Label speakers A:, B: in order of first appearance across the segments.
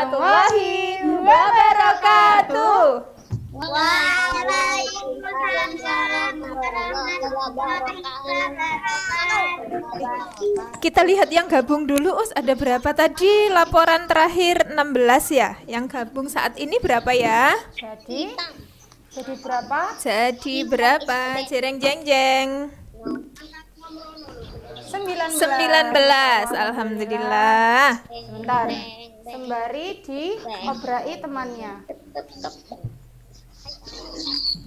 A: warahmatullahi wabarakatuh.
B: Waalaikumsalam warahmatullahi wabarakatuh.
A: Kita lihat yang gabung dulu, Us. Ada berapa tadi? Laporan terakhir 16 ya. Yang gabung saat ini berapa ya?
C: Jadi berapa?
A: Jadi berapa? Jereng jeng jeng. 19. Alhamdulillah.
C: Sebentar. Sembari diobrai temannya.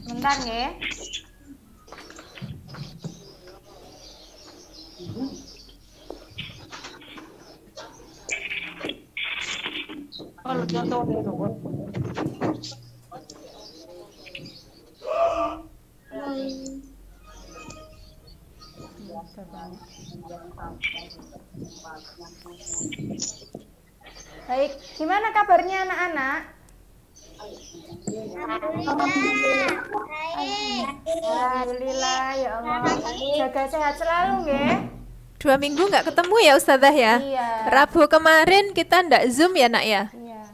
C: Bentar ya. Baik, gimana kabarnya anak-anak? Alhamdulillah ya Allah. Jaga sehat selalu ya.
A: 2 minggu nggak ketemu ya Ustazah ya?
C: Iya.
A: Rabu kemarin kita ndak Zoom ya nak ya?
C: Iya.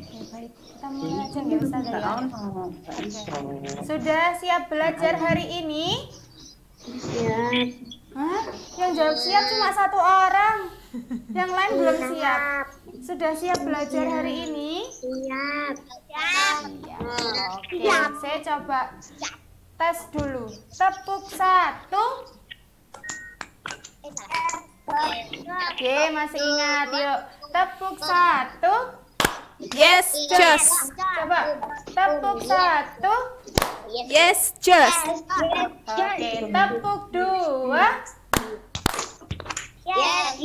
C: Oke, baik. Kita mulai aja ya Ustazah ya. Oke. Sudah siap belajar hari ini?
B: Siap.
C: Hah? Yang jawab siap cuma 1 orang. Yang lain belum siap. Sudah siap belajar hari ini?
B: Siap.
C: Oke, saya coba tes dulu. Tepuk 1. Oke, masih ingat. Yuk, tepuk 1.
A: Yes, just.
C: Coba, tepuk 1.
A: Yes, just.
C: Oke, tepuk 2.
B: Yes.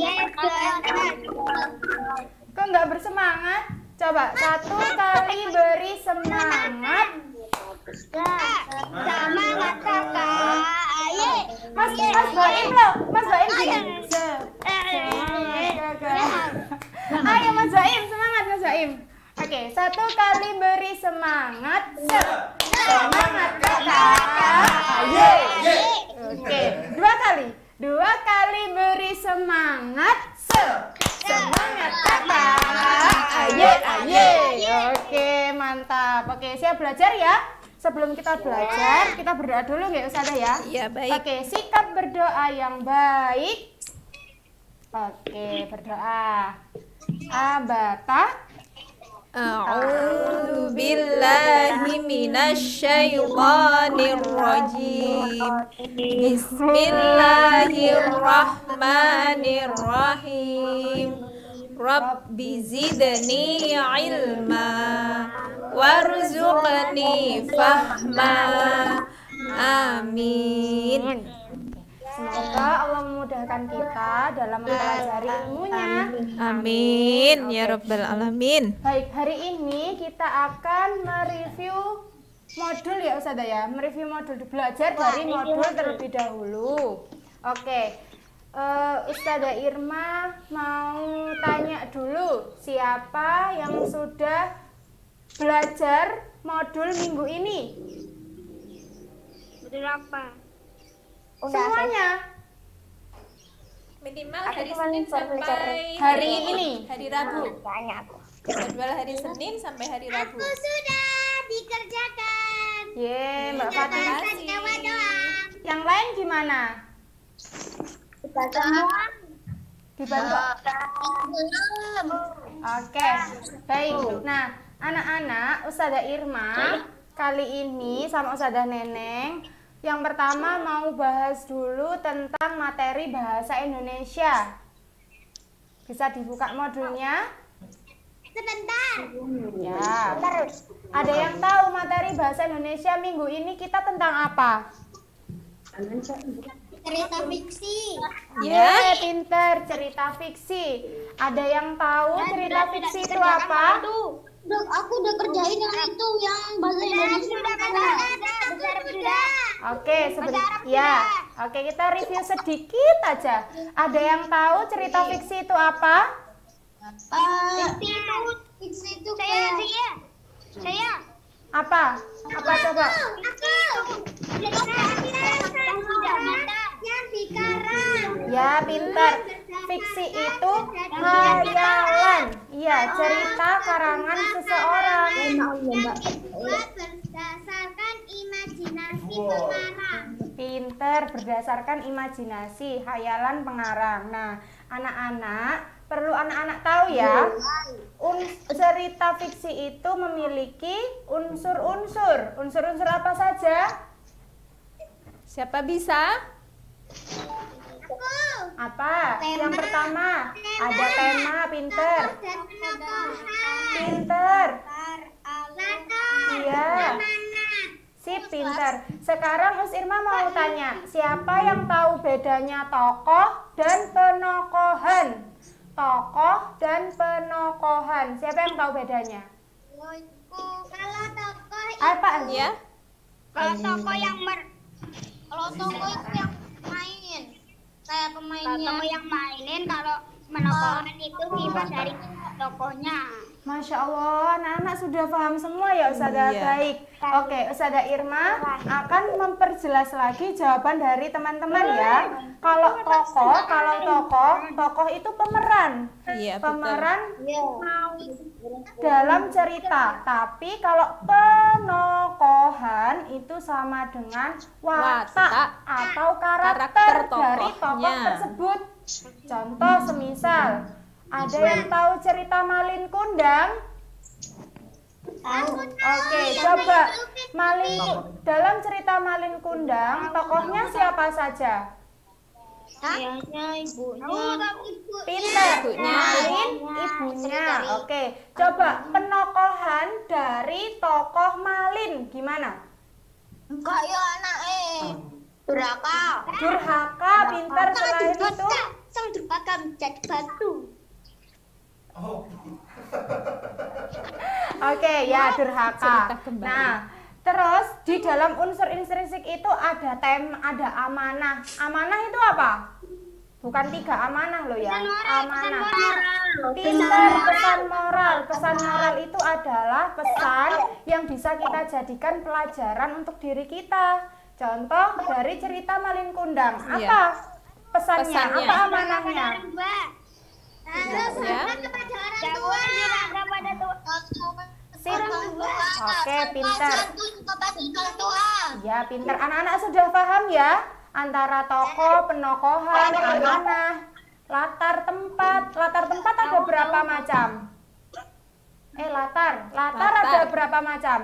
C: Kok nggak bersemangat? Coba 1 kali beri semangat.
B: Semangat kakak. Ayo.
C: Mas Baim loh, Mas Baim gini. Semangat kakak. Ayo Mas Baim, semangat Mas Baim. Oke, 1 kali beri semangat. Semangat kakak. Ayo. Oke, 2 kali. 2 kali beri semangat. Semangat kakak. Ayo. Oke, mantap. Oke, siap belajar ya. Sebelum kita belajar, kita berdoa dulu nggak Ustazah ya?
A: Iya, baik.
C: Oke, sikap berdoa yang baik. Oke, berdoa. Abata.
A: A'udzu billahi minasyaitonir rajim. Bismillahirrahmanirrahim. Rabbi zidni ilma warzuqni fahma. Amin.
C: Semoga Allah memudahkan kita dalam mempelajari ilmunya.
A: Amin ya rabbal alamin.
C: Baik, hari ini kita akan mereview modul ya Ustazah ya. Mereview modul, belajar dari modul terlebih dahulu. Oke, Ustazah Irma mau tanya dulu, siapa yang sudah belajar modul minggu ini?
B: Modul apa?
C: Semuanya.
A: Minimal hari Senin sampai
C: Hari ini.
A: hari Rabu.
B: Tanya aku.
A: Jadwal hari Senin sampai hari Rabu.
B: Sudah dikerjakan.
C: Ye, Mbak Fatih.
B: Doa.
C: Yang lain gimana?
B: Semua.
C: Dibantu. Oke, baik. Nah, anak-anak, Ustazah Irma kali ini sama Ustazah Neneng yang pertama mau bahas dulu tentang materi bahasa Indonesia. Bisa dibuka modulnya?
B: Sebentar.
C: Ya. Ada yang tahu materi bahasa Indonesia minggu ini kita tentang apa?
B: Cerita fiksi.
C: Ya, pinter, cerita fiksi. Ada yang tahu cerita fiksi itu apa?
B: Aku udah kerjain yang itu yang bahasa Indonesia. Sudah.
C: Oke, ya. Oke, kita review sedikit aja. Ada yang tahu cerita fiksi itu apa?
B: Fiksi itu saya.
C: Apa? Apa coba?
B: Aku. Yang
C: Ya, pintar. Fiksi itu hayalan. Iya, cerita karangan seseorang.
B: Yang kedua berdasarkan imajinasi pengarang.
C: Pintar, berdasarkan imajinasi, hayalan pengarang. Nah, anak-anak, perlu anak-anak tahu ya, cerita fiksi itu memiliki unsur-unsur. Unsur-unsur apa saja?
A: Siapa bisa?
C: Apa? Yang pertama, ada tema, pintar. Pintar. Iya. Sip, pintar. Sekarang Us Irma mau tanya, siapa yang tahu bedanya tokoh dan penokohan? Tokoh dan penokohan. Siapa yang tahu bedanya?
B: Kalau tokoh
C: Apa
A: Ya.
B: kalau tokoh yang kalau tokoh itu yang main kayak pemainnya. Tokoh yang mainin, kalau menokohan itu sifat dari tokohnya.
C: Masya Allah, anak-anak sudah paham semua ya Ustazah.
A: Iya.
C: Baik. Oke, Ustazah Irma akan memperjelas lagi jawaban dari teman-teman ya. Kalau tokoh itu pemeran.
A: Iya, betul.
C: Pemeran dalam cerita. Tapi kalau penokohan itu sama dengan watak atau karakter dari tokoh
A: tokohnya.
C: tersebut. Contoh semisal, ada yang tahu cerita Malin Kundang? Oke, coba dalam cerita Malin Kundang, tokohnya siapa saja?
B: Ayahnya, ibunya.
C: Pintar,
A: Ibunya.
C: Malin, ibunya. Oke, coba penokohan dari tokoh Malin gimana?
B: Enggak ya anak durhaka.
C: Durhaka, pintar. Selain itu,
B: sang durhaka menjadi batu.
C: oke ya, durhaka.
A: Cerita kembali.
C: Nah, terus di dalam unsur intrinsik itu ada ada amanah. Amanah itu apa? Bukan 3 amanah loh ya. Amanah. Pintar, pesan moral. Pesan moral itu adalah pesan yang bisa kita jadikan pelajaran untuk diri kita. Contoh dari cerita Malin Kundang. Apa
A: Iya.
C: pesannya?
A: Pesannya.
C: Apa amanahnya?
A: Ya.
B: Kepada orang tua. Kepada
C: Sip. Oke, pintar.
B: kepada orang tua.
C: Ya, pintar. Anak-anak sudah paham ya? Antara tokoh, penokohan, amanah, latar tempat. Latar tempat ada berapa macam? Latar ada berapa macam?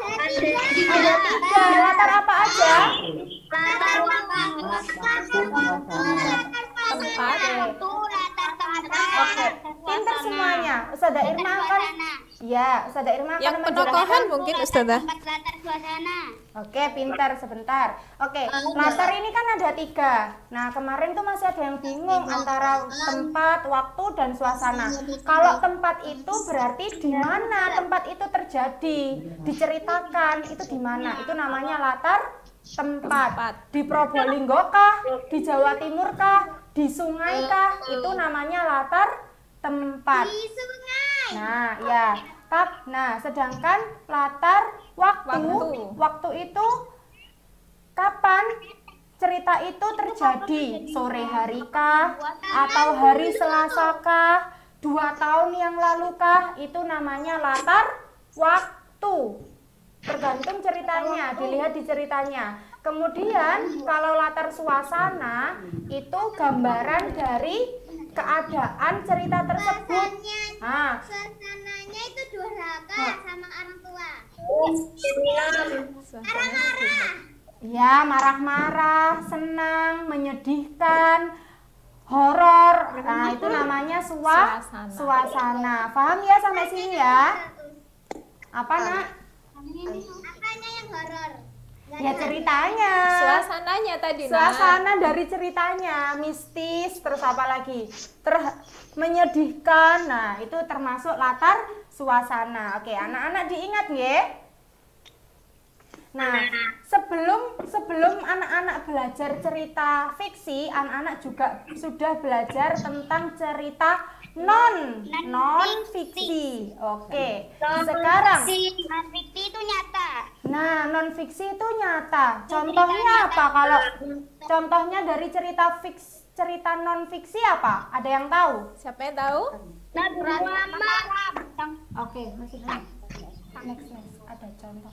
C: Ada 3. Latar apa aja?
A: Tempat.
C: Oke, pintar semuanya. Ustazah Irma akan Ustazah Irma akan
A: Yang
C: menjelaskan.
A: penokohan mungkin Ustazah.
B: Latar suasana.
C: Oke, pintar, sebentar. Oke, latar ini kan ada 3. Nah, kemarin tuh masih ada yang bingung antara tempat, waktu, dan suasana. Kalau tempat itu berarti di mana tempat itu terjadi, diceritakan, itu di mana? Itu namanya latar tempat. Di Probolinggo kah? Di Jawa Timur kah? Di sungai kah? Itu namanya latar tempat.
B: Di sungai.
C: Nah, ya. Nah, sedangkan latar waktu itu kapan cerita itu terjadi? Sore hari kah? Atau hari Selasa kah? 2 tahun yang lalu kah? Itu namanya latar waktu. Tergantung ceritanya, dilihat di ceritanya. Kemudian kalau latar suasana itu gambaran dari keadaan cerita tersebut. Nah,
B: Suasananya itu durhaka sama orang tua.
C: ya, marah-marah, senang, menyedihkan, horor. Nah, itu namanya suasana. Paham ya sampai sini ya? Apa, Nak?
B: Apanya yang horor?
C: Ya, ceritanya.
A: Suasananya tadi, Nak.
C: Suasana dari ceritanya, mistis, terus apa lagi? Menyedihkan. Nah, itu termasuk latar suasana. Oke, anak-anak diingat nggih? Nah, sebelum anak-anak belajar cerita fiksi, anak-anak juga sudah belajar tentang cerita non fiksi. Oke. Sekarang
B: Fiksi itu nyata.
C: Nah, non fiksi itu nyata. Contohnya apa? Kalau contohnya dari cerita non fiksi apa? Ada yang tahu?
A: Siapa yang tahu?
C: Oke, masih next. Ada contoh.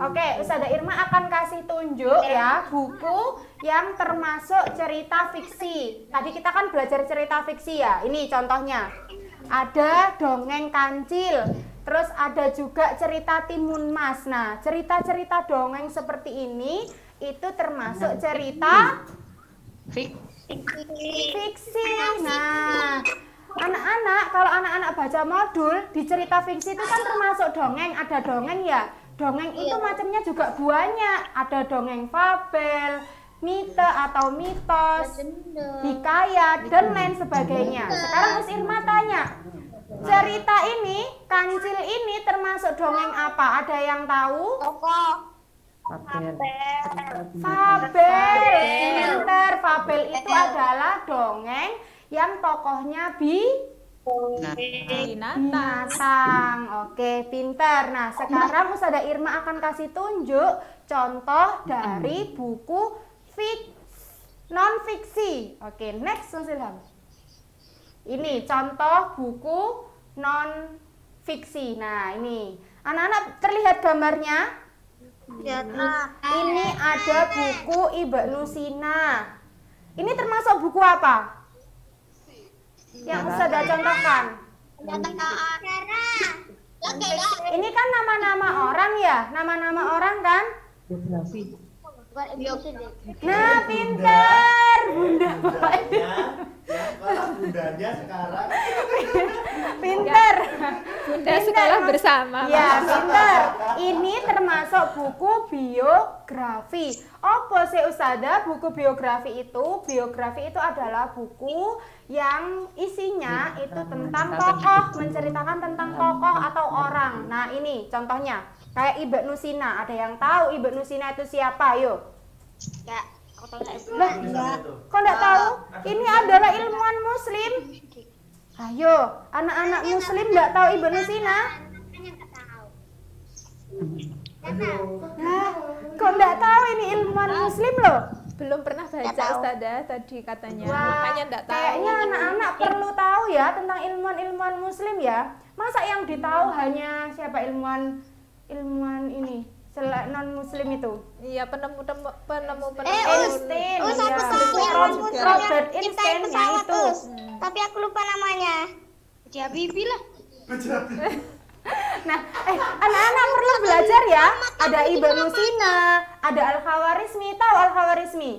C: Oke, Ustazah Irma akan kasih tunjuk ya buku yang termasuk cerita fiksi. Tadi kita kan belajar cerita fiksi ya. Ini contohnya. Ada Dongeng Kancil. Terus ada juga cerita Timun Mas. Nah, cerita-cerita dongeng seperti ini itu termasuk cerita fiksi. Nah, anak-anak, kalau anak-anak baca modul di cerita fiksi itu kan termasuk dongeng. Ada dongeng ya. Dongeng itu macamnya juga banyak. Ada dongeng fabel, mite atau mitos, hikayat, dan lain sebagainya. Sekarang Miss Irma tanya, cerita ini, Kancil ini termasuk dongeng apa? Ada yang tahu? Fabel. Pinter. Fabel itu adalah dongeng yang tokohnya binatang. Oke, pinter. Nah, sekarang Ustazah Irma akan kasih tunjuk contoh dari buku non fiksi. Oke, next Ilham. Ini contoh buku non fiksi. Nah, ini anak-anak terlihat gambarnya? Ini ada buku Ibnu Sina. Ini termasuk buku apa? Yang Ustazah contohkan. Ini kan nama-nama orang ya, nama-nama orang kan? Nah, pinter, Bunda.
D: Bundanya sekarang.
C: Pinter.
A: Bunda sekolah bersama.
C: Ya, pinter. Ini termasuk buku biografi. Apa sih Ustazah buku biografi itu? Biografi itu adalah buku yang isinya itu tentang tokoh, menceritakan tentang tokoh atau orang. Nah, ini contohnya. Kayak Ibnu Sina. Ada yang tahu Ibnu Sina itu siapa? Yuk. Lah, kok enggak tahu? Ini adalah ilmuwan muslim. Ayo, anak-anak muslim enggak tahu Ibnu Sina? Nah, kok enggak tahu ini ilmuwan muslim loh?
A: Belum pernah baca Ustazah tadi katanya.
C: Wah,
A: Makanya enggak tahu.
C: kayaknya anak-anak perlu tahu ya tentang ilmuwan-ilmuwan muslim ya. Masa yang ditahu hanya siapa ilmuwan ini? Non muslim itu.
A: Iya, penemu
C: Einstein. Robert Einstein ya itu.
B: Tapi aku lupa namanya. Habibie lah.
C: Nah, anak-anak perlu belajar ya. Ada Ibnu Sina, ada Al-Khawarizmi. Tahu Al-Khawarizmi?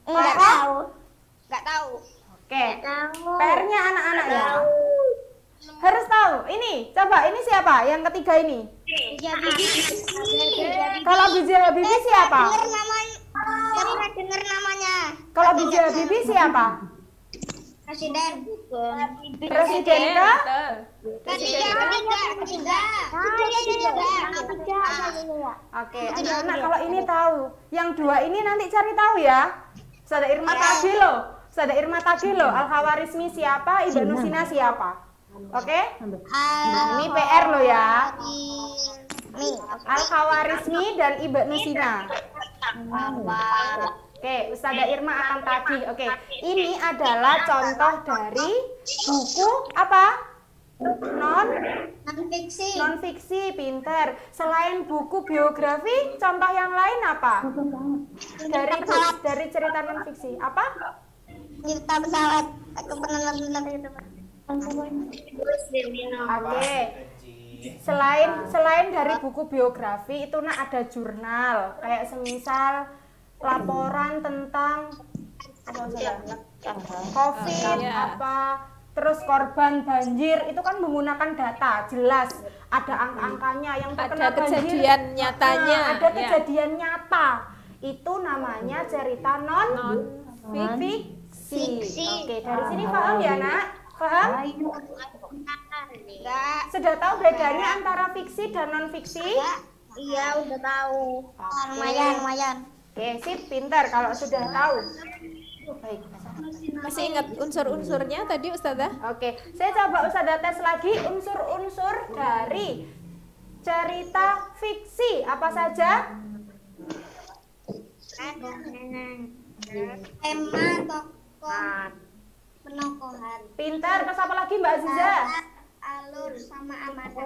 B: Enggak tahu. Enggak tahu.
C: Oke. PR-nya anak-anak ya. Harus tahu. Ini, coba ini siapa? Yang ketiga ini. Kalau B.J. Habibie siapa?
B: Dengar namanya.
C: Kalau B.J. Habibie siapa?
B: Presiden.
C: Presiden kah?
B: Ketiga.
C: Oke, anak-anak kalau ini tahu. Yang dua ini nanti cari tahu ya. Ustazah Irma tagih loh. Ustazah Irma tagih loh. Al-Khawarizmi siapa? Ibnu Sina siapa? Oke? Ini PR loh ya. Al-Khawarizmi dan Ibnu Sina. Oke, Ustazah Irma akan tagih. Oke, ini adalah contoh dari buku apa? Non fiksi, pinter. Selain buku biografi, contoh yang lain apa? Dari cerita non fiksi. Apa?
B: Cerita pesawat. Aku pernah nonton itu.
C: Oke. Selain dari buku biografi itu ada jurnal kayak semisal laporan tentang COVID apa, terus korban banjir itu kan menggunakan data jelas, ada angka-angkanya yang terkena
A: ada kejadian
C: banjir,
A: nyatanya,
C: ada kejadian nyata, itu namanya cerita non fiksi. Oke, dari sini paham ya nak? Paham? Sudah tahu bedanya antara fiksi dan non fiksi?
B: Iya, udah tahu.
C: Lumayan. Oke, sip, pintar kalau sudah tahu. Baik.
A: Masih ingat unsur-unsurnya tadi Ustazah?
C: Oke, saya coba Ustazah tes lagi unsur-unsur dari cerita fiksi apa saja?
B: Tema, tokoh, penokohan.
C: Pintar, terus apa lagi Mbak Aziza?
B: Alur sama amada.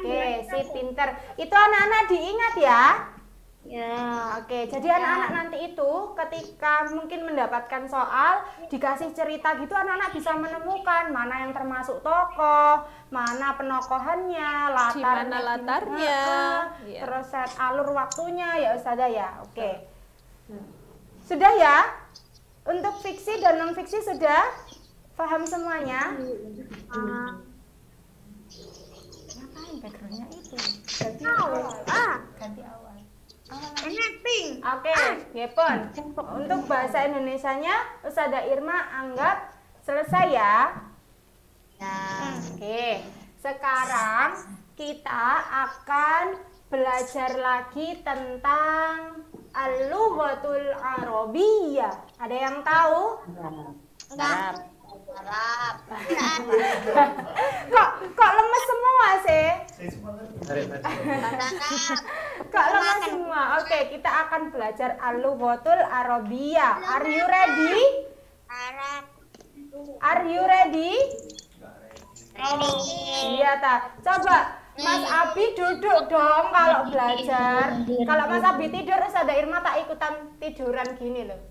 C: Oke, si pintar. Itu anak-anak diingat ya?
B: Ya.
C: Oke, jadi anak-anak nanti itu ketika mungkin mendapatkan soal, dikasih cerita gitu, anak-anak bisa menemukan mana yang termasuk tokoh, mana penokohannya,
A: latarnya,
C: iya. Terus set alur waktunya ya Ustazah ya. Oke. Sudah ya? Untuk fiksi dan non fiksi sudah paham semuanya? Ngapain backgroundnya itu? Ganti awal. Ganti awal. Oke, Gepon. Untuk bahasa Indonesianya, Ustazah Irma anggap selesai ya. Oke, sekarang kita akan belajar lagi tentang Al-Lughatul Arabiyyah. Ada yang tahu?
B: Arab.
C: Kok lemes semua sih? Kok lemes semua? Oke, kita akan belajar Al-Lughatul Arabiyyah. Are you ready?
B: Arab.
C: Are you ready?
B: Ready.
C: Iya ta. Coba Mas Abi duduk dong kalau belajar. Kalau Mas Abi tidur, Ustazah Irma tak ikutan tiduran gini loh.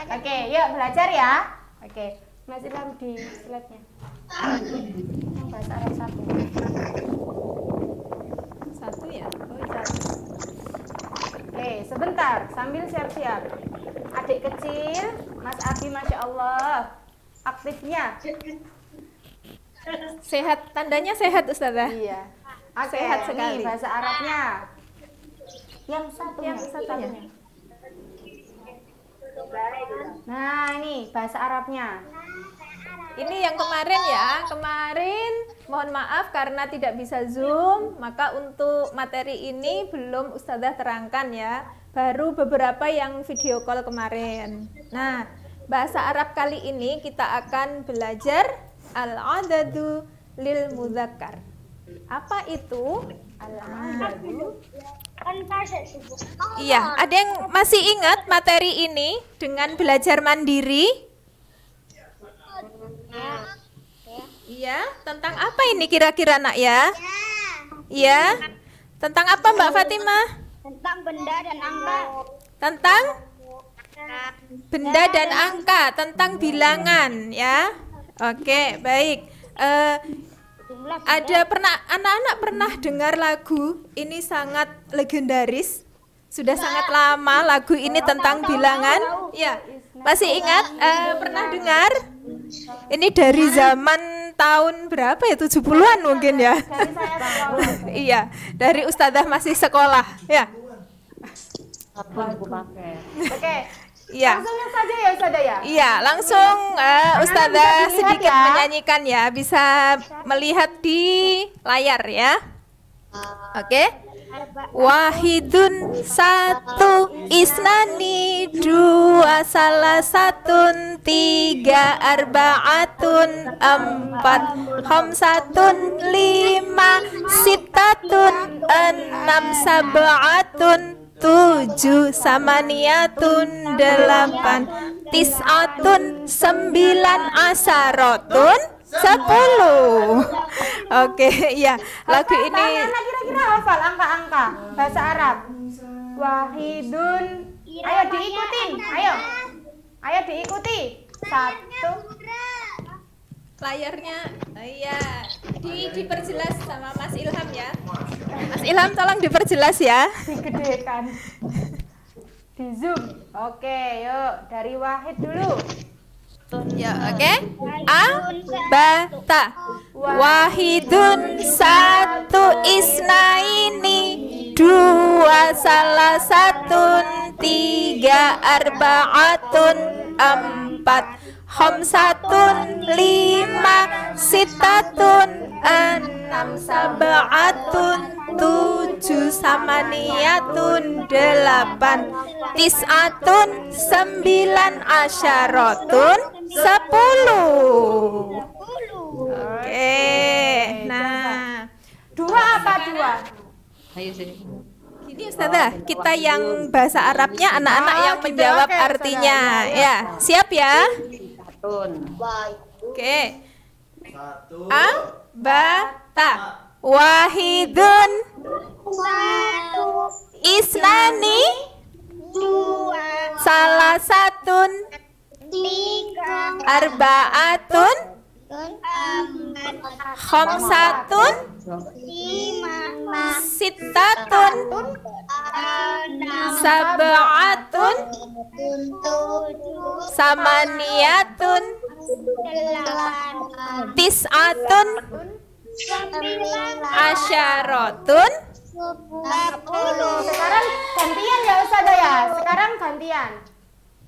C: Oke, yuk belajar ya. Oke, Mas Ilham di slide-nya. Yang bahasa Arab satu.
A: Satu ya? Oh iya.
C: Oke, sebentar sambil siap-siap. Adik kecil, Mas Abi, Masya Allah, aktifnya.
A: Sehat, tandanya sehat Ustazah.
C: Iya. Oke,
A: Sehat sekali.
C: ini bahasa Arabnya. Yang satunya. Nah, ini bahasa Arabnya.
A: Ini yang kemarin ya, kemarin mohon maaf karena tidak bisa Zoom, maka untuk materi ini belum Ustazah terangkan ya. Baru beberapa yang video call kemarin. Nah, bahasa Arab kali ini kita akan belajar al-adadu lil mudzakkar. Apa itu? Al-adadu. Iya, ada yang masih ingat materi ini dengan belajar mandiri? Iya, tentang apa ini kira-kira nak ya? Iya. Tentang apa Mbak Fatimah?
B: Tentang benda dan angka.
A: Tentang benda dan angka, tentang bilangan ya. Oke, baik. Ada anak-anak pernah dengar lagu ini sangat legendaris? Sudah sangat lama lagu ini tentang bilangan. Ya, masih ingat? Pernah dengar? Ini dari zaman tahun berapa ya? 70-an mungkin ya. Iya, dari Ustazah masih sekolah ya.
C: Oke.
A: Iya.
C: Langsung saja ya Ustazah ya.
A: Iya, langsung Ustazah
C: bisa dilihat
A: sedikit
C: ya.
A: menyanyikan ya, bisa melihat di layar ya. Oke. Wahidun satu, isnani dua, salah satun tiga, arbaatun empat, khamsatun lima, sitatun enam, sab'atun tujuh, samaniyatun delapan, tis'atun sembilan, asarotun 10. Oke, ya. Lagu ini
C: Anak kira-kira hafal angka-angka bahasa Arab. Wahidun. Ayo diikutin. Ayo diikuti. Satu.
A: layarnya iya diperjelas sama Mas Ilham ya. Mas Ilham tolong diperjelas ya.
C: Digedekan. Di zoom. Oke, yuk dari Wahid dulu.
A: Ya, oke. Bata. Wahidun satu, isnaini dua, salah satun tiga, arbaatun empat, khamsatun lima, sitatun enam, sab'atun tujuh, 7, samaniyatun 8, tis'atun 9, asyaratun 10. Oke. Nah,
C: 2 apa 2?
D: Ayo sini.
A: gini Ustazah, kita yang bahasa Arabnya anak-anak yang
C: gitu,
A: menjawab
C: oke,
A: artinya.
C: Ustazah.
A: Ya, siap ya?
D: Tun.
A: Oke. Bata wahidun isnani salah satun arbaatun khamsatun sittatun sab'atun samaniyatun tis'atun asyaratun.
C: Sekarang gantian ya Ustazah ya. Sekarang gantian.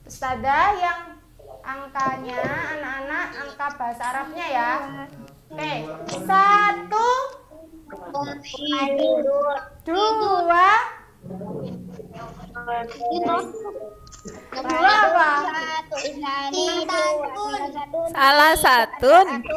C: Ustazah yang angkanya anak-anak angka bahasa Arabnya ya. Oke. 1 2 apa?
A: Salah satun 3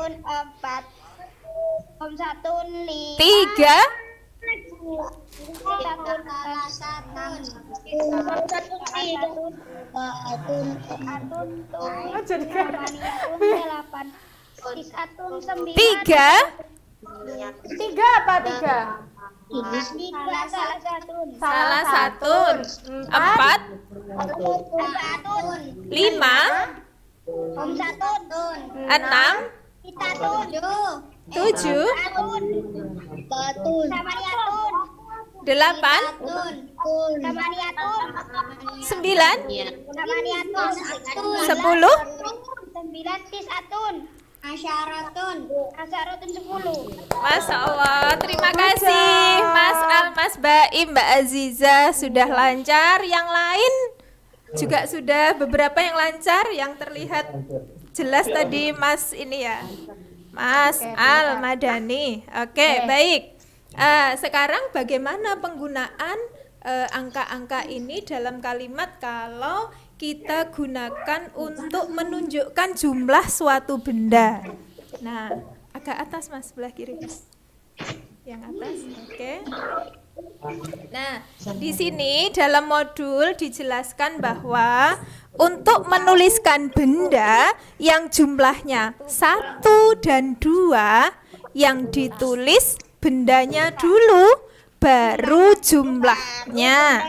C: 3 apa 3?
A: salah satun 4 5 6 7 8 9 10.
B: Asyaratun 10.
A: Masya Allah, terima kasih Mas Al, Mas Baim, Mbak Aziza sudah lancar. Yang lain juga sudah beberapa yang lancar, yang terlihat jelas tadi Mas ini ya, Mas Al Madani. Oke, baik. Sekarang bagaimana penggunaan angka-angka ini dalam kalimat kalau kita gunakan untuk menunjukkan jumlah suatu benda. Nah, agak atas Mas, sebelah kiri. Yang atas, oke. Nah, di sini dalam modul dijelaskan bahwa untuk menuliskan benda yang jumlahnya 1 dan 2, yang ditulis bendanya dulu, baru jumlahnya.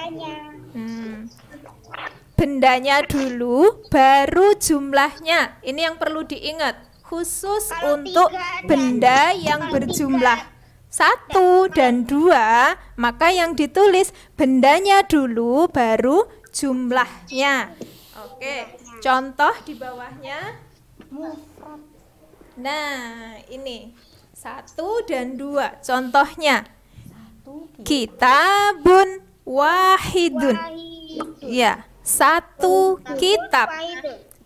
A: Bendanya dulu, baru jumlahnya. Ini yang perlu diingat, khusus untuk benda yang berjumlah 1 dan 2, maka yang ditulis bendanya dulu, baru jumlahnya. Oke, contoh di bawahnya. Nah, ini 1 dan 2. Contohnya, kitabun wahidun. Ya, 1 kitab.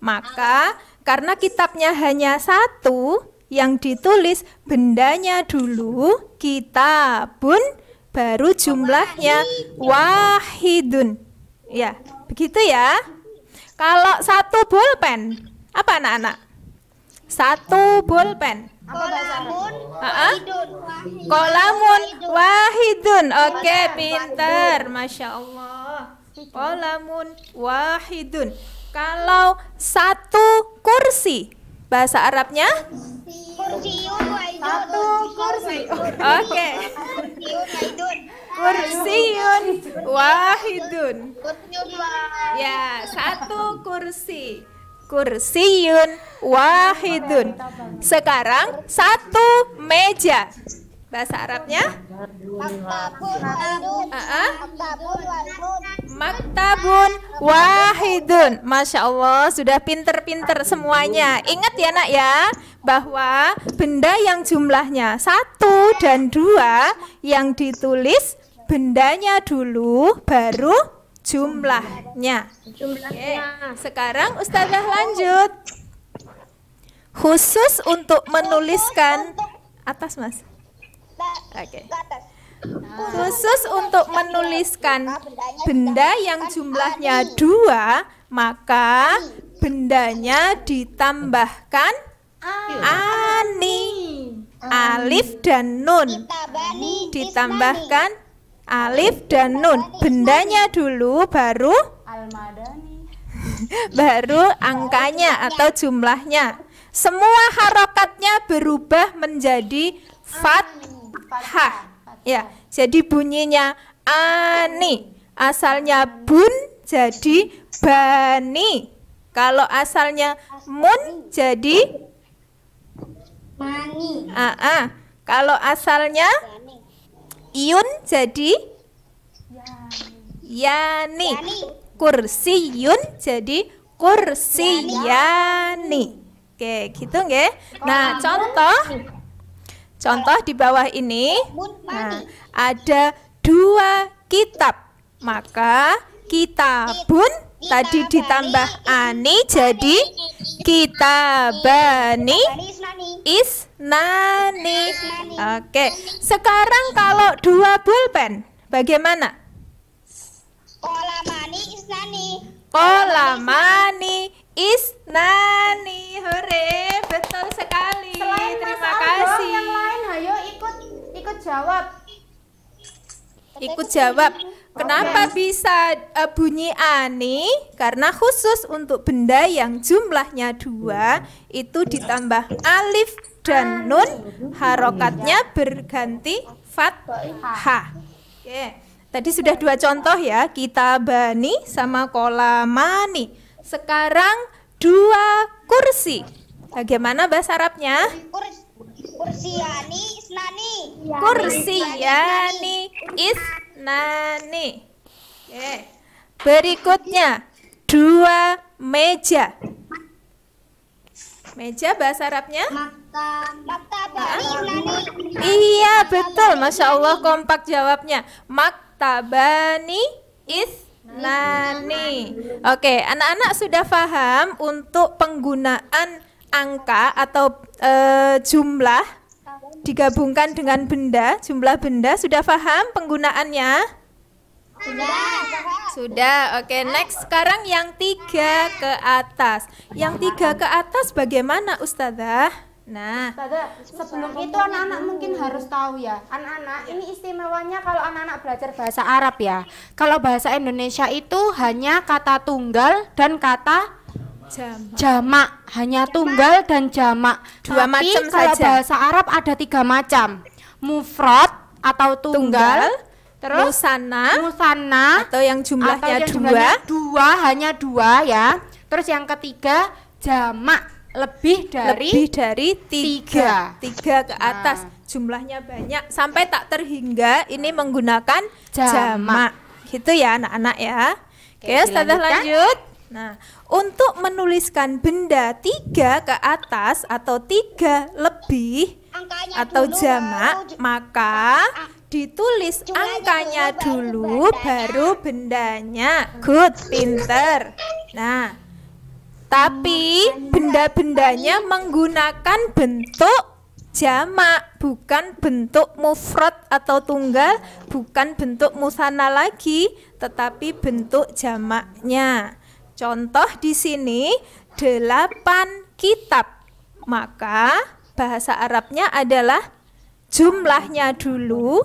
A: Maka karena kitabnya hanya 1, yang ditulis bendanya dulu, kitabun, baru jumlahnya wahidun. Ya, begitu ya. Kalau 1 bolpen, apa anak-anak? 1 bolpen. Kolamun wahidun. Oke, pintar, Masya Allah. Kolamun wahidun. Kalau 1 kursi, bahasa Arabnya?
C: Kursi.
A: Oke. Kursiyun wahidun. Ya, 1 kursi. Kursiyun wahidun. Sekarang 1 meja. Bahasa Arabnya? Maktabun wahidun. Masya Allah, sudah pinter-pinter semuanya. Ingat ya nak ya, bahwa benda yang jumlahnya 1 dan 2, yang ditulis bendanya dulu, baru jumlahnya. Oke, sekarang Ustazah lanjut. Khusus untuk menuliskan atas Mas. Oke. Khusus untuk menuliskan benda yang jumlahnya 2, maka bendanya ditambahkan ani. Alif dan nun. Ditambahkan alif dan nun. Bendanya dulu baru
C: Al-Madani.
A: baru angkanya atau jumlahnya. Semua harokatnya berubah menjadi fathah. Ya, jadi bunyinya ani. Asalnya bun jadi bani. Kalau asalnya mun jadi
B: Mani.
A: Kalau asalnya yun jadi yani. Kursiyun jadi kursiyani. Oke, gitu nggih. Nah, contoh di bawah ini. Nah, ada 2 kitab. Maka kitabun tadi ditambah ani jadi kitabani isnani. Oke, sekarang kalau 2 pulpen bagaimana?
B: Kolamani isnani.
A: Kolamani isnani. Hore, betul sekali.
C: Selain
A: Terima
C: Mas Al,
A: kasih.
C: yang lain hayo ikut jawab.
A: Ikut jawab. Kenapa bisa bunyi ani? Karena khusus untuk benda yang jumlahnya 2 itu ditambah alif dan nun, harokatnya berganti fathah. Oke. Tadi sudah 2 contoh ya, kitabani sama kolamani. Sekarang 2 kursi. Bagaimana bahasa Arabnya?
B: Kursiyani isnani.
A: Kursiyani isnani. Oke. Berikutnya 2 meja. Meja bahasa Arabnya?
B: Maktabani isnani.
A: Iya betul, Masya Allah kompak jawabnya. Maktabani isnani. Oke, anak-anak sudah paham untuk penggunaan angka atau jumlah digabungkan dengan benda, jumlah benda sudah paham penggunaannya? Sudah. Oke, next sekarang yang 3 ke atas. Yang 3 ke atas bagaimana Ustazah? Nah,
C: Ustazah, sebelum itu anak-anak mungkin harus tahu ya, anak-anak ini istimewanya kalau anak-anak belajar bahasa Arab ya. Kalau bahasa Indonesia itu hanya kata tunggal dan kata jamak, hanya tunggal dan jamak.
A: 2
C: Tapi
A: macam
C: kalau
A: saja.
C: bahasa Arab ada 3 macam, mufrad atau tunggal, terus musanna
A: atau yang jumlahnya 2.
C: hanya 2 ya. Terus yang ketiga jamak, lebih dari
A: 3 ke atas. Jumlahnya banyak sampai tak terhingga ini menggunakan jamak. Gitu ya anak-anak ya. Oke, Ustazah lanjut. Nah, untuk menuliskan benda 3 ke atas atau 3 lebih atau jamak, maka ditulis angkanya dulu baru bendanya. Good, pinter. Nah, tapi benda-bendanya menggunakan bentuk jamak, bukan bentuk mufrad atau tunggal, bukan bentuk musanna lagi, tetapi bentuk jamaknya. Contoh di sini 8 kitab. Maka bahasa Arabnya adalah jumlahnya dulu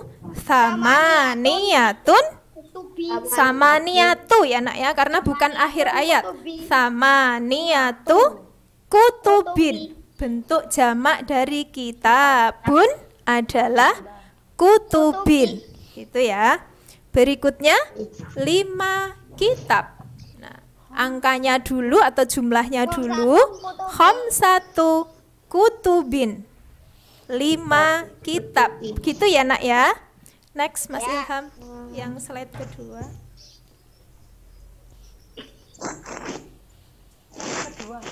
A: samaniyatu ya nak ya, karena bukan akhir ayat. Samaniyatu kutubin. Bentuk jamak dari kitabun adalah kutubin. Gitu ya. Berikutnya 5 kitab. Nah, angkanya dulu atau jumlahnya dulu khamsatu kutubin. 5 kitab. Gitu ya nak ya. Next Mas Ilham, yang slide kedua.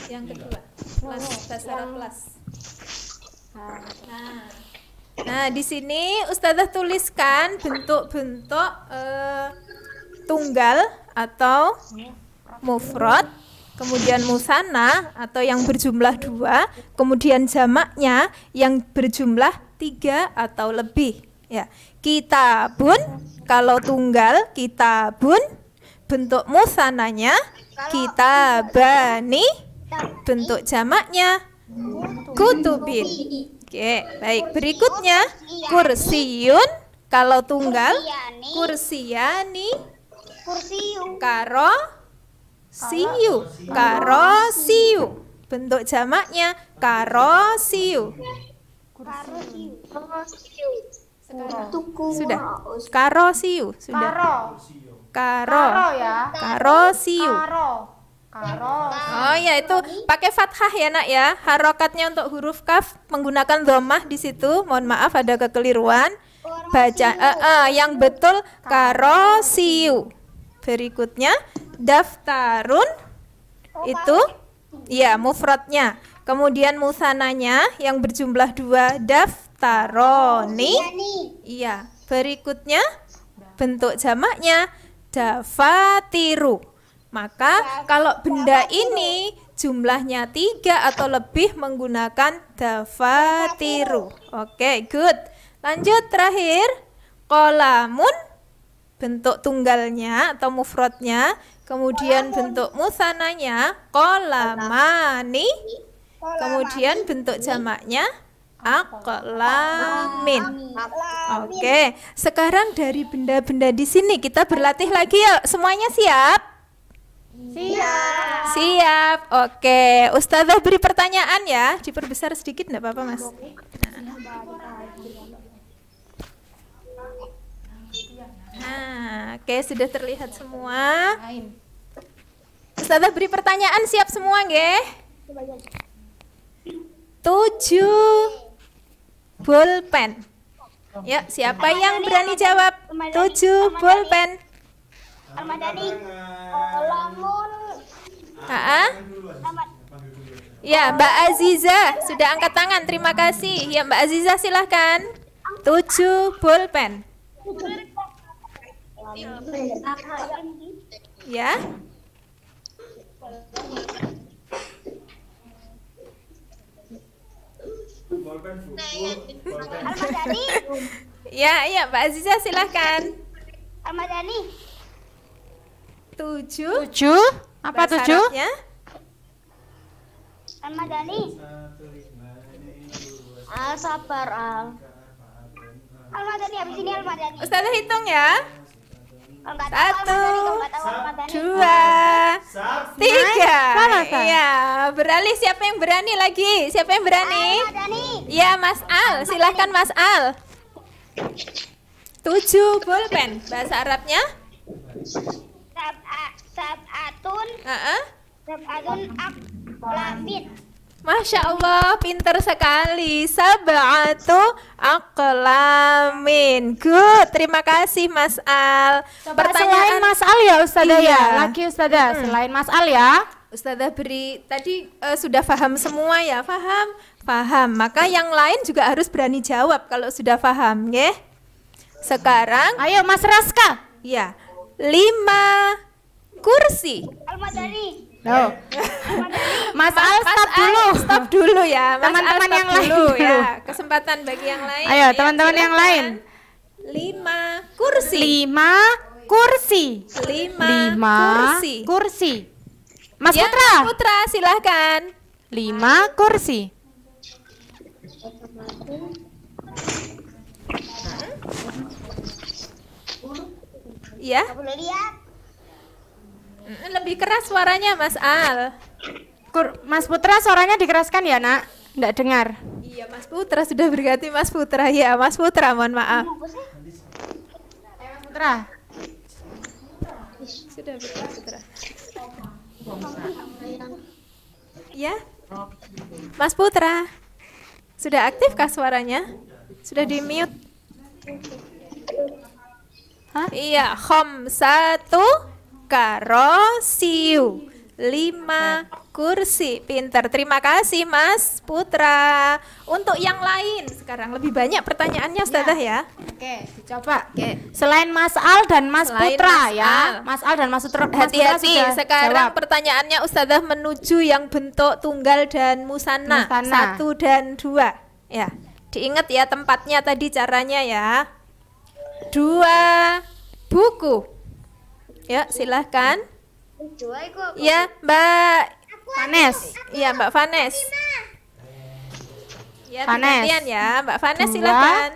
A: Yang kedua. Bahasa Arab plus. Nah, di sini Ustazah tuliskan bentuk-bentuk tunggal atau mufrad, kemudian musanna atau yang berjumlah 2, kemudian jamaknya yang berjumlah 3 atau lebih. Ya, kitabun kalau tunggal kitabun, bentuk musananya kitabani, bentuk jamaknya kutubin. Oke, baik. Berikutnya kursiyun kalau tunggal kursiyani, karosiu, bentuk jamaknya karosiu. Sudah. Karosiu sudah.
C: Karo ya.
A: Karosiu.
C: Karo.
A: Oh ya, itu pakai fathah ya nak ya. Harokatnya untuk huruf kaf menggunakan dhammah di situ. Mohon maaf ada kekeliruan. Baca yang betul karosiu. Berikutnya daftarun itu ya mufradnya. Kemudian musananya yang berjumlah 2 daftaroni. Iya. Berikutnya bentuk jamaknya dafatiru. Maka kalau benda ini jumlahnya 3 atau lebih menggunakan dafatiru. Oke, good. Lanjut terakhir. Qolamun bentuk tunggalnya atau mufradnya, kemudian bentuk musananya qolamani, kemudian bentuk jamaknya aqlamin. Oke, sekarang dari benda-benda di sini kita berlatih lagi ya. Semuanya siap?
C: Siap.
A: Siap. Oke, Ustazah beri pertanyaan ya. Diperbesar sedikit enggak apa-apa, Mas. Nah, oke, sudah terlihat semua. Ustazah beri pertanyaan, siap semua nggih? 7 bolpen. Ya, siapa yang berani jawab? 7 bolpen.
B: Ramadhani, Lamun,
A: Ya, Mbak Aziza sudah angkat tangan. Terima kasih. Ya, Mbak Aziza silahkan. 7 bolpen. Ya.
B: Ramadhani,
A: Ya, Mbak Aziza silahkan.
B: Ramadhani,
A: 7.
C: 7? Apa 7?
B: Ramadhani. Sabar Al. Ramadhani habis ini Ramadhani.
A: Ustazah hitung ya.
B: Kalau nggak tahu
A: 1,
B: Ramadhani, kalau nggak tahu Ramadhani.
A: 2, 3.
C: Selesai.
A: Iya, beralih. Siapa yang berani lagi? Siapa yang berani?
B: Ramadhani.
A: Ya, Mas Al. Silahkan Mas Al. 7 bolpen. Bahasa Arabnya?
B: Sab'atun aqlamin.
A: Masya Allah, pinter sekali. Sab'atu aqlamin. Good, terima kasih Mas Al.
C: Selain Mas Al ya Ustazah
A: Iya.
C: ya. Lagi Ustazah, selain Mas Al ya.
A: Ustazah beri tadi sudah paham semua ya? Paham. Maka yang lain juga harus berani jawab kalau sudah paham, ya. Sekarang,
C: Ayo Mas Raska.
A: ya, 5 kursi.
B: Ramadhani.
C: Oh. Mas Al stop dulu.
A: Stop dulu ya. Mas
C: Teman-teman
A: Al, stop
C: yang lain
A: dulu
C: dulu.
A: ya. Kesempatan bagi yang lain.
C: Ayo, teman-teman yang lain.
A: 5 kursi.
C: 5 kursi.
A: 5
C: kursi. Mas
A: Ya,
C: Putra.
A: Mas Putra silahkan.
C: 5 kursi.
A: Ya,
B: Boleh lihat?
A: lebih keras suaranya Mas Al.
C: Mas Putra suaranya dikeraskan ya nak? Nggak dengar.
A: Iya, Mas Putra sudah berganti Mas Putra. Ya, Mas Putra, mohon maaf.
C: Mas Putra.
A: Sudah Mas Putra. Ya, Mas Putra. Sudah aktifkah suaranya? Sudah di mute?
C: Hah?
A: Iya, khamsatu karosiu. 5 kursi. Pinter. Terima kasih Mas Putra. Untuk yang lain sekarang lebih banyak pertanyaannya Ustazah ya.
C: Oke, dicoba. Selain Mas Al dan Mas
A: Selain
C: Putra
A: Mas
C: ya.
A: Al.
C: Mas Al dan Mas Putra.
A: Hati-hati,
C: sudah
A: sekarang
C: jawab.
A: pertanyaannya Ustazah menuju yang bentuk tunggal dan musanna.
C: Musanna.
A: 1 dan 2. Ya, diingat ya tempatnya tadi caranya ya. 2 buku. Ya, silahkan. Ya, Mbak
C: Vanes.
A: Ya, Mbak Vanes. Ya,
C: Vanes.
A: gantian ya, Mbak Vanes
C: 2.
A: silahkan.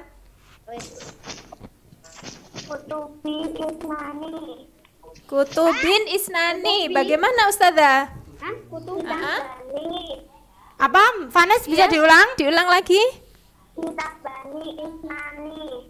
A: Kutubin Isnani. Bagaimana Ustazah?
C: Apa? Vanes bisa
A: Ya,
C: diulang?
A: Diulang lagi.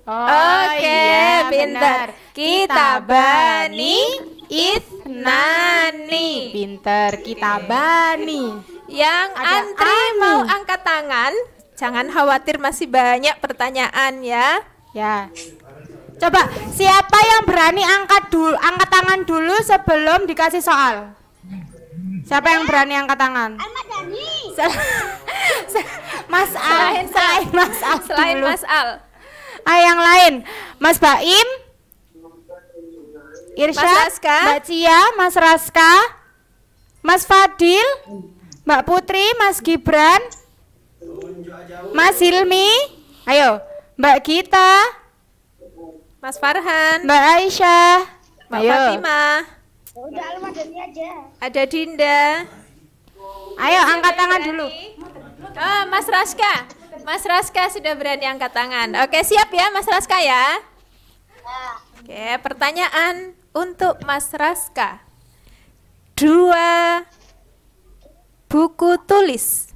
C: Oh,
A: Oke,
C: iya,
A: pintar.
C: benar.
A: Kitabani Ithnani.
C: Pinter, kitabani.
A: Yang
C: Ada
A: antri
C: ani.
A: mau angkat tangan. Jangan khawatir, masih banyak pertanyaan ya.
C: Ya. Coba, siapa yang berani angkat tangan dulu sebelum dikasih soal? Siapa yang berani angkat tangan? Mas Al, selain Mas Al
A: Selain
C: dulu.
A: Mas Al.
C: Yang lain, Mas Baim, Irsyad,
A: Mas Raska.
C: Mbak Cia, Mas Raska, Mas Fadil, Mbak Putri, Mas Gibran, Mas Hilmi, ayo, Mbak Gita,
A: Mas Farhan,
C: Mbak Aisyah,
A: Mbak
C: ayo,
A: Fatimah,
B: Udah Al-Madani aja.
A: ada Dinda.
C: ayo angkat tangan dulu.
A: Oh, Mas Raska. Mas Raska sudah berani angkat tangan. Oke, siap ya Mas Raska ya? Oke, pertanyaan untuk Mas Raska. 2 buku tulis.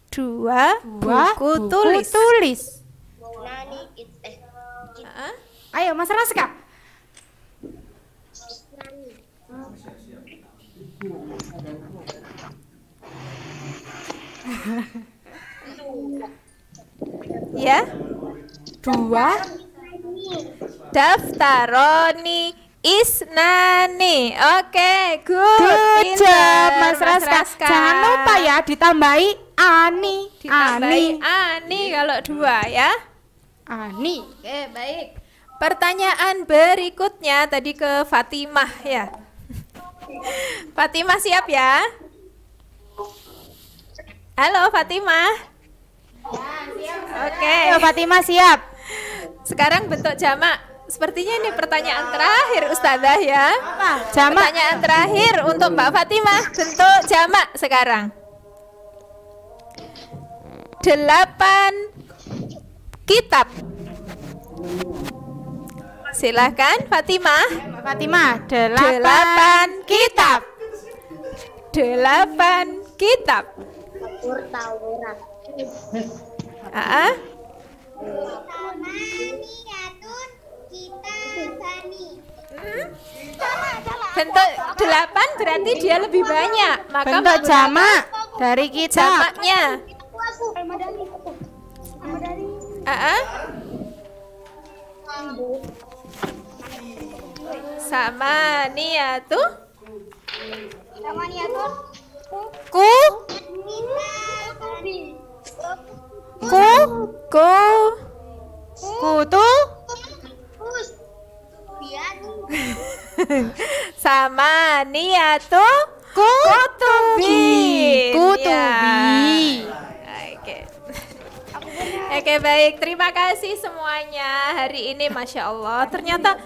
A: 2 buku tulis. Hah?
C: Ayo Mas Raska.
A: Ya,
C: 2
A: daftaroni Isnani. Oke, good.
C: Good
A: Pinter,
C: job, Mas Raska. Jangan lupa ya ditambahi Ani.
A: Ditambahi Ani kalau 2 ya.
C: Ani.
A: Oke, baik. Pertanyaan berikutnya tadi ke Fatimah ya. Fatimah siap ya? Halo Fatimah. Oke.
C: Ayo Fatimah siap.
A: Sekarang bentuk jamak. Sepertinya ini pertanyaan terakhir Ustazah ya.
C: Jamak.
A: Pertanyaan terakhir untuk Mbak Fatimah. Bentuk jamak sekarang. 8 kitab. Silahkan Fatimah.
C: Mbak Fatimah,
A: 8 kitab. 8 kitab.
B: Taurat.
A: Ah, bentuk 8 berarti dia lebih banyak. Maka
C: bentuk
A: menggunakan
C: jamak dari kitab.
A: jamaknya. Ah, sama niatu.
C: Ku, ku,
A: Ku
C: kutu,
A: sama niatu
C: kutubi, kutubi.
A: Ya. Oke. Oke, baik. Terima kasih semuanya. Hari ini Masya Allah. Ternyata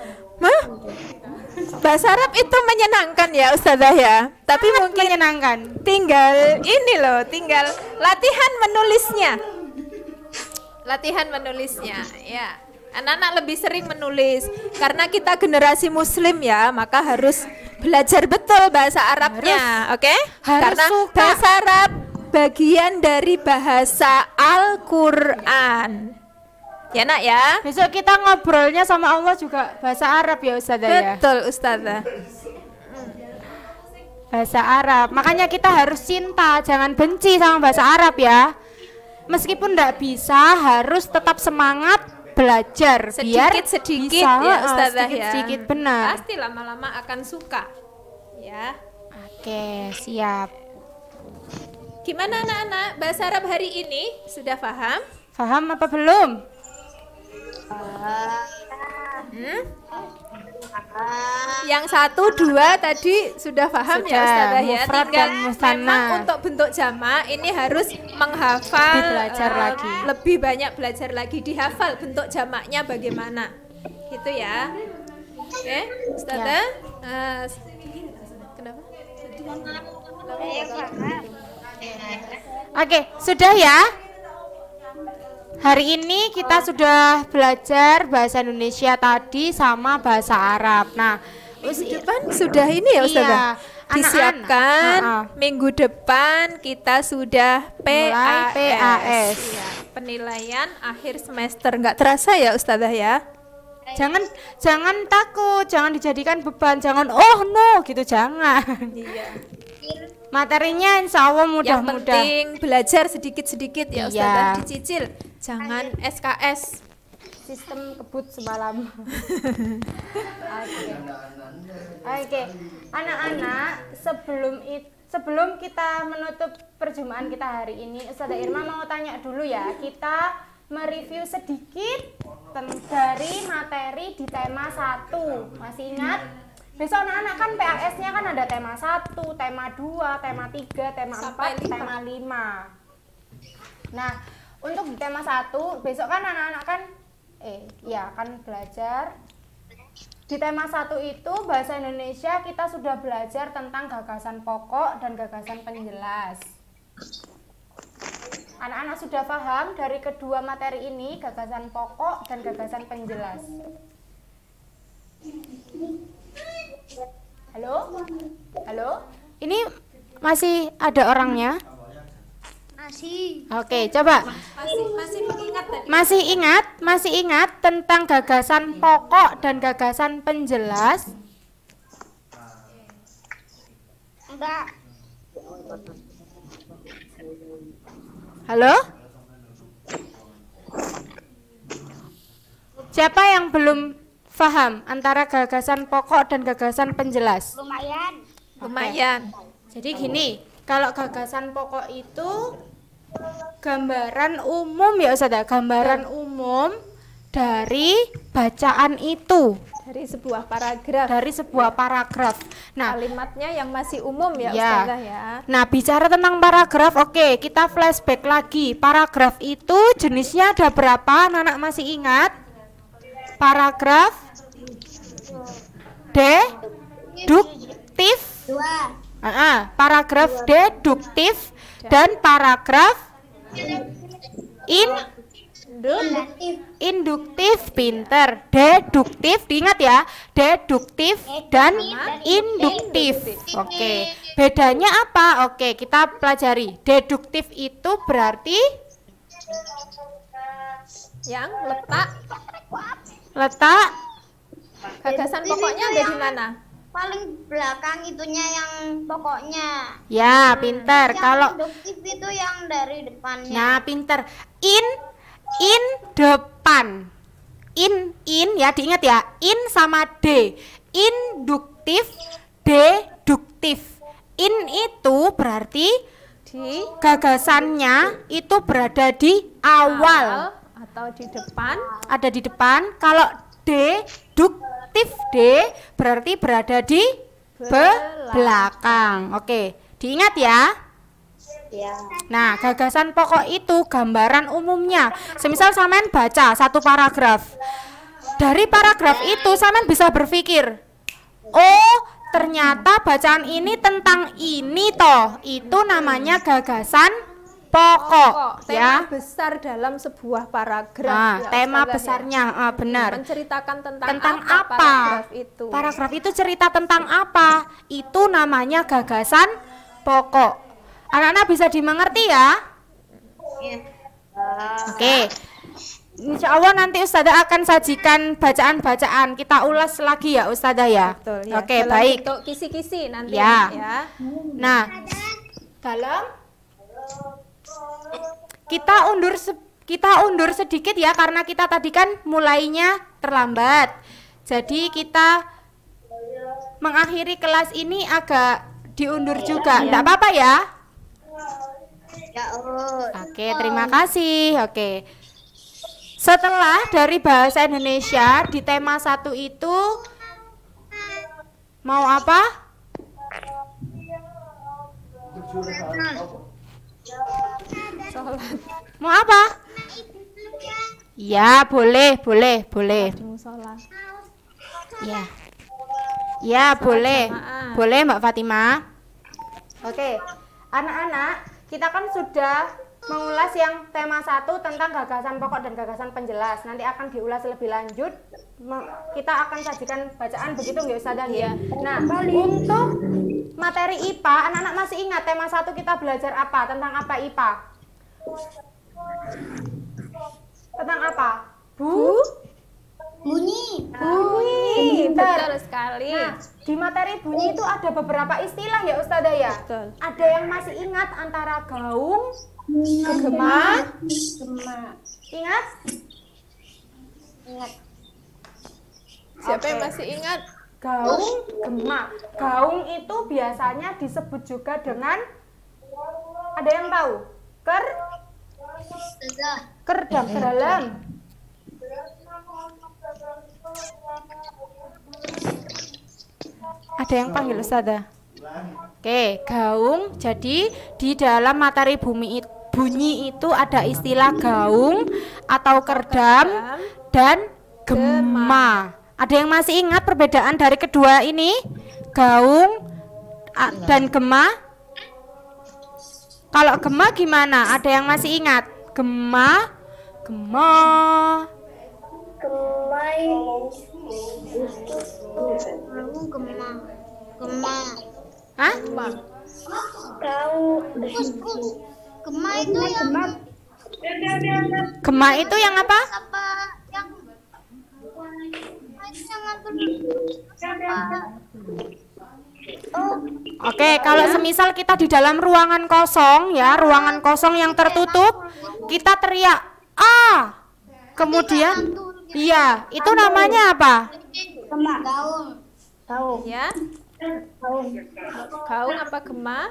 A: bahasa Arab itu menyenangkan ya Ustazah ya. Tapi mungkin
C: Menyenangkan.
A: tinggal ini loh, tinggal latihan menulisnya. Latihan menulisnya, ya. Anak-anak lebih sering menulis karena kita generasi muslim ya, maka harus belajar betul bahasa Arabnya, oke?
C: harus
A: Karena
C: suka.
A: bahasa Arab bagian dari bahasa Al-Qur'an. Ya nak ya?
C: Besok kita ngobrolnya sama Allah juga bahasa Arab ya Ustazah ya.
A: Betul Ustazah.
C: Bahasa Arab. Makanya kita harus cinta, jangan benci sama bahasa Arab ya. Meskipun tidak bisa, harus tetap semangat belajar biar
A: Sedikit-sedikit
C: bisa,
A: ya Ustazah ya.
C: sedikit-sedikit benar.
A: Pasti lama-lama akan suka. Ya.
C: Oke, siap.
A: Gimana anak-anak? Bahasa Arab hari ini sudah paham?
C: Paham apa belum?
A: Hmm? Yang 1, 2 tadi sudah paham
C: Sudah,
A: ya Ustazah ya.
C: mufrad
A: Tinggal
C: dan musanna.
A: memang untuk bentuk jamak ini harus menghafal,
C: Lebih belajar lagi.
A: lebih banyak belajar lagi, dihafal bentuk jamaknya bagaimana. Gitu ya. Oke, Ustazah. Kenapa?
C: Oke, sudah ya. Hari ini kita sudah belajar bahasa Indonesia tadi sama bahasa Arab. Nah,
A: Minggu depan sudah ini ya Ustazah?
C: Iya,
A: Disiapkan
C: anak-anak.
A: minggu depan kita sudah
C: Mulai PAS.
A: Iya, penilaian akhir semester. Nggak terasa ya Ustazah ya?
C: Jangan takut, jangan dijadikan beban, jangan oh no gitu, jangan.
A: Iya.
C: Materinya insya Allah
A: Yang
C: mudah-mudah.
A: penting belajar sedikit-sedikit ya
C: Iya.
A: Ustazah, dicicil. Jangan SKS.
C: Sistem kebut semalam. Oke, anak-anak, sebelum kita menutup perjumpaan kita hari ini, Ustazah Irma mau tanya dulu ya. Kita mereview sedikit dari materi di tema 1. Masih ingat? Besok anak-anak kan PAS-nya kan ada tema 1, tema 2, tema 3, tema 4,
A: Sampai 5.
C: tema 5. Nah, untuk di tema 1, besok kan anak-anak kan kan belajar. Di tema 1 itu bahasa Indonesia kita sudah belajar tentang gagasan pokok dan gagasan penjelas. Anak-anak sudah paham dari kedua materi ini, gagasan pokok dan gagasan penjelas. Halo? Halo? Ini masih ada orangnya?
B: Masih.
C: Oke, coba.
A: Masih mengingat tadi.
C: Masih ingat tentang gagasan pokok dan gagasan penjelas?
B: Enggak.
C: Halo? Siapa yang belum paham antara gagasan pokok dan gagasan penjelas?
B: Lumayan.
C: Jadi gini, kalau gagasan pokok itu gambaran umum ya Ustazah, gambaran umum dari bacaan itu,
A: Dari sebuah paragraf.
C: dari sebuah paragraf. Nah,
A: Kalimatnya yang masih umum ya
C: Ya.
A: Ustazah ya.
C: nah bicara tentang paragraf, oke, kita flashback lagi. Paragraf itu jenisnya ada berapa? Anak masih ingat? Paragraf deduktif, paragraf deduktif dan paragraf induktif. Pinter. Deduktif, diingat ya, deduktif dan induktif. Oke, bedanya apa? Oke, kita pelajari. Deduktif itu berarti
A: Yang letak gagasan
B: Deduktif
A: pokoknya
B: itu
A: ada di
B: yang
A: mana?
B: paling belakang itunya yang pokoknya.
C: ya, pinter.
B: Yang
C: Kalau
B: induktif itu yang dari depannya.
C: nah, pinter. In depan. In ya, diingat ya. In sama D. Induktif, deduktif. In itu berarti
A: Di
C: gagasannya itu berada di awal,
A: atau di depan.
C: ada di depan. Kalau deduktif, D berarti berada di belakang. Oke, diingat ya.
B: Ya.
C: Nah, gagasan pokok itu gambaran umumnya. Semisal sampean baca satu paragraf. Dari paragraf itu sampean bisa berpikir, oh, ternyata bacaan ini tentang ini toh. Itu namanya gagasan pokok,
A: Tema
C: ya.
A: besar dalam sebuah paragraf.
C: Nah,
A: ya,
C: tema
A: Ustazah,
C: besarnya benar.
A: menceritakan tentang
C: Apa?
A: paragraf itu.
C: Paragraf itu cerita tentang apa? Itu namanya gagasan pokok. Anak-anak bisa dimengerti ya? Oke. Insya Allah nanti Ustazah akan sajikan bacaan-bacaan. Kita ulas lagi ya Ustazah ya.
A: Betul, ya.
C: Oke,
A: Dalam
C: baik.
A: bentuk kisi-kisi nanti
C: Ya.
A: ya.
C: Nah, kita undur sedikit ya, karena kita tadi kan mulainya terlambat. Jadi kita mengakhiri kelas ini agak diundur juga. Enggak apa-apa ya?
B: Ya,
C: Oke, terima kasih. Oke. Setelah dari bahasa Indonesia di tema 1 itu Mau apa?
A: Sholat
C: Mau apa? Ya, boleh.
A: di musola.
C: Ya. Ya, boleh.
A: jamaah.
C: Boleh, Mbak Fatima. Oke. Anak-anak, kita kan sudah mengulas yang tema 1 tentang gagasan pokok dan gagasan penjelas. Nanti akan diulas lebih lanjut. Kita akan sajikan bacaan begitu nggak Ustazah ya. Nah, untuk materi IPA, anak-anak masih ingat tema 1 kita belajar apa? Tentang apa IPA? Tentang apa?
B: Bunyi.
A: Betul sekali.
C: Nah, di materi bunyi itu ada beberapa istilah ya Ustazah ya.
A: Betul.
C: Ada yang masih ingat antara gaung, gema, ingat?
B: Ingat.
A: Siapa yang
C: Oke.
A: masih ingat?
C: Gaung, gema. Gaung itu biasanya disebut juga dengan, ada yang tahu? Kerdam dalam. Ada yang panggil Ustazah? Oke, gaung. Jadi di dalam materi bunyi itu ada istilah gaung atau kerdam dan gema. Ada yang masih ingat perbedaan dari kedua ini? Gaung dan gema? Kalau gema gimana? Ada yang masih ingat? Gema.
B: Gema.
C: Hah?
B: Gema itu yang
C: Gema itu yang apa?
B: apa? Yang
C: Oke, kalau semisal kita di dalam ruangan kosong ya, ruangan kosong yang tertutup, kita teriak "A". Kemudian iya, itu namanya apa?
B: Gaung.
A: Ya. Gaung apa gema?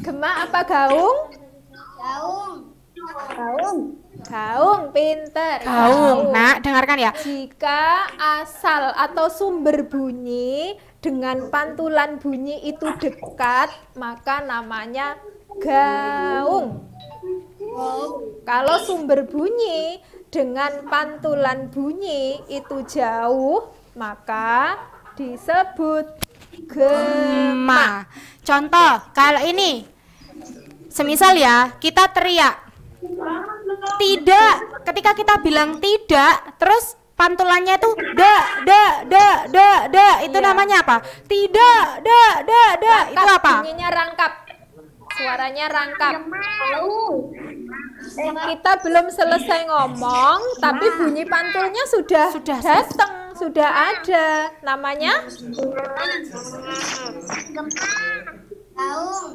A: Gema apa gaung? Gaung, pinter.
C: Gaung. Nah, dengarkan ya.
A: Jika asal atau sumber bunyi dengan pantulan bunyi itu dekat, maka namanya gaung. Kalau sumber bunyi dengan pantulan bunyi itu jauh, maka disebut gema.
C: Contoh, kalau ini semisal ya, kita teriak tidak, ketika kita bilang tidak, terus pantulannya itu da, itu namanya apa? Tidak, da, itu apa?
A: Bunyinya rangkap, suaranya rangkap. Kita belum selesai ngomong, tapi bunyi pantulnya sudah datang, sudah ada. Namanya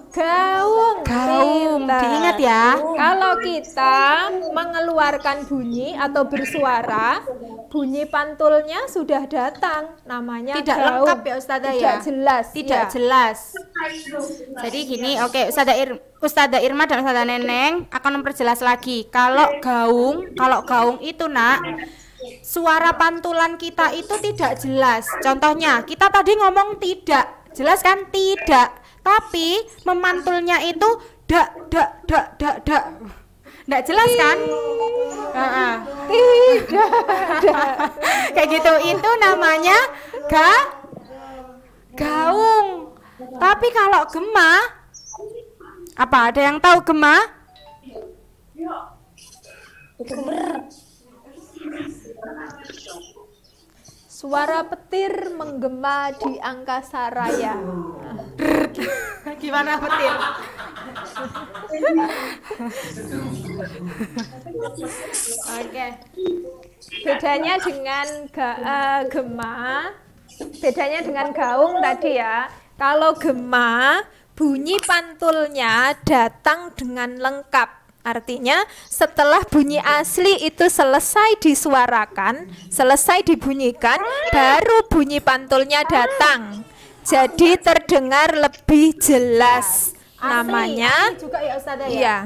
A: gaung. Pintar.
C: Diingat ya.
A: Kalau kita mengeluarkan bunyi atau bersuara, bunyi pantulnya sudah datang, namanya
C: Tidak
A: gaung.
C: lengkap ya Ustazah ya.
A: Tidak jelas.
C: Tidak
A: ya.
C: jelas. Jadi gini, oke, Ustazah Irma dan Ustazah Neneng akan memperjelas lagi. Kalau gaung itu nak, suara pantulan kita itu tidak jelas. Contohnya, kita tadi ngomong tidak, jelas kan? Tidak. Tapi memantulnya itu dak. Nggak jelas kan?
A: Tidak.
C: Kayak gitu, itu namanya gaung. Tapi kalau gema, apa? Ada yang tahu gema?
A: Suara petir menggema di angkasa raya.
C: Gimana petir? Oke.
A: Bedanya dengan bedanya dengan gaung tadi ya. Kalau gema, bunyi pantulnya datang dengan lengkap. Artinya setelah bunyi asli itu selesai disuarakan, selesai dibunyikan, baru bunyi pantulnya datang. Jadi terdengar lebih jelas. Namanya
C: asli juga ya Ustazah ya?
A: iya.